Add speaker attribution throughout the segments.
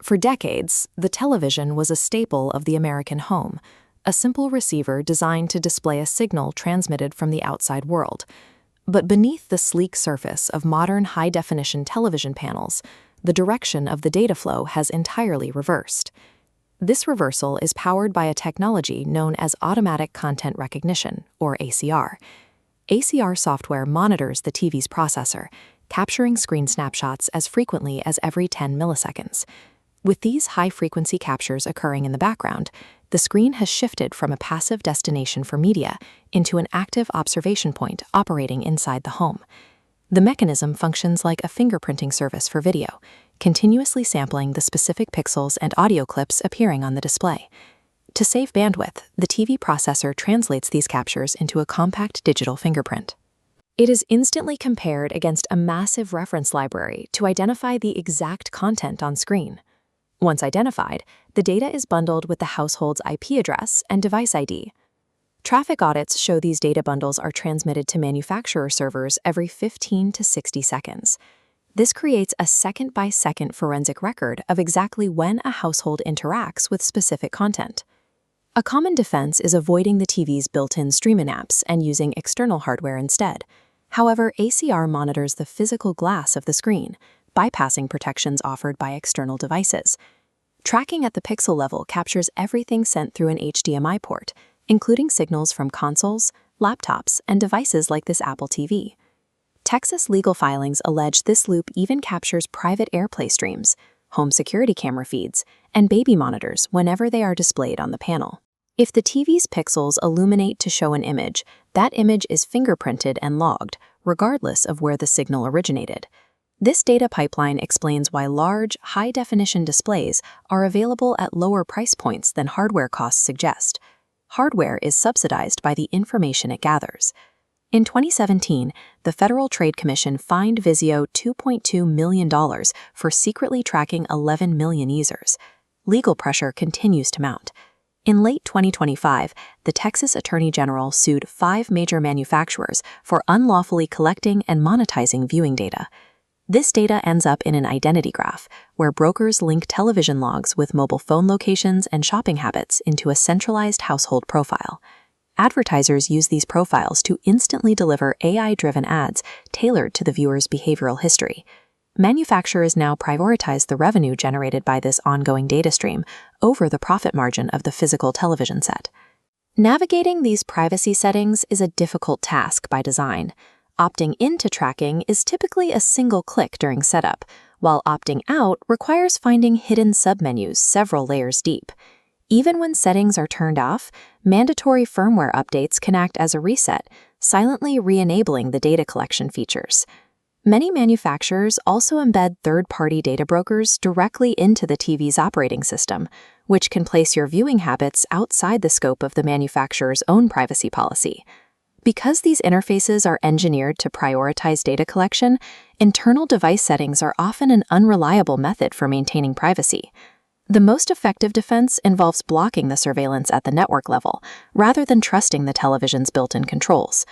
Speaker 1: For decades, the television was a staple of the American home, a simple receiver designed to display a signal transmitted from the outside world. But beneath the sleek surface of modern high-definition television panels, the direction of the data flow has entirely reversed. This reversal is powered by a technology known as automatic content recognition, or ACR. ACR software monitors the TV's processor, capturing screen snapshots as frequently as every 10 milliseconds. With these high-frequency captures occurring in the background, the screen has shifted from a passive destination for media into an active observation point operating inside the home. The mechanism functions like a fingerprinting service for video, continuously sampling the specific pixels and audio clips appearing on the display. To save bandwidth, the TV processor translates these captures into a compact digital fingerprint. It is instantly compared against a massive reference library to identify the exact content on screen. Once identified, the data is bundled with the household's IP address and device ID. Traffic audits show these data bundles are transmitted to manufacturer servers every 15 to 60 seconds. This creates a second-by-second forensic record of exactly when a household interacts with specific content. A common defense is avoiding the TV's built-in streaming apps and using external hardware instead. However, ACR monitors the physical glass of the screen, bypassing protections offered by external devices. Tracking at the pixel level captures everything sent through an HDMI port, including signals from consoles, laptops, and devices like this Apple TV. Texas legal filings allege this loop even captures private AirPlay streams, home security camera feeds, and baby monitors whenever they are displayed on the panel. If the TV's pixels illuminate to show an image, that image is fingerprinted and logged, regardless of where the signal originated. This data pipeline explains why large, high-definition displays are available at lower price points than hardware costs suggest. Hardware is subsidized by the information it gathers. In 2017, the Federal Trade Commission fined Vizio $2.2 million for secretly tracking 11 million users. Legal pressure continues to mount. In late 2025, the Texas Attorney General sued 5 major manufacturers for unlawfully collecting and monetizing viewing data. This data ends up in an identity graph, where brokers link television logs with mobile phone locations and shopping habits into a centralized household profile. Advertisers use these profiles to instantly deliver AI-driven ads tailored to the viewer's behavioral history. Manufacturers now prioritize the revenue generated by this ongoing data stream over the profit margin of the physical television set. Navigating these privacy settings is a difficult task by design. Opting into tracking is typically a single click during setup, while opting out requires finding hidden submenus several layers deep. Even when settings are turned off, mandatory firmware updates can act as a reset, silently re-enabling the data collection features. Many manufacturers also embed third-party data brokers directly into the TV's operating system, which can place your viewing habits outside the scope of the manufacturer's own privacy policy. Because these interfaces are engineered to prioritize data collection, internal device settings are often an unreliable method for maintaining privacy. The most effective defense involves blocking the surveillance at the network level, rather than trusting the television's built-in controls.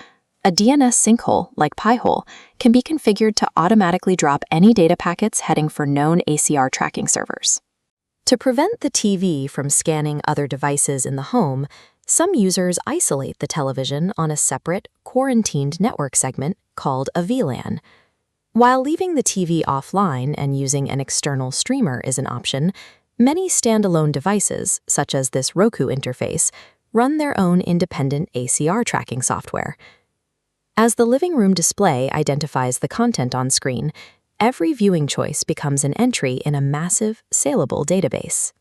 Speaker 1: A DNS sinkhole, like Pi-hole, can be configured to automatically drop any data packets heading for known ACR tracking servers. To prevent the TV from scanning other devices in the home, some users isolate the television on a separate, quarantined network segment called a VLAN. While leaving the TV offline and using an external streamer is an option, many standalone devices, such as this Roku interface, run their own independent ACR tracking software. As the living room display identifies the content on screen, every viewing choice becomes an entry in a massive, saleable database.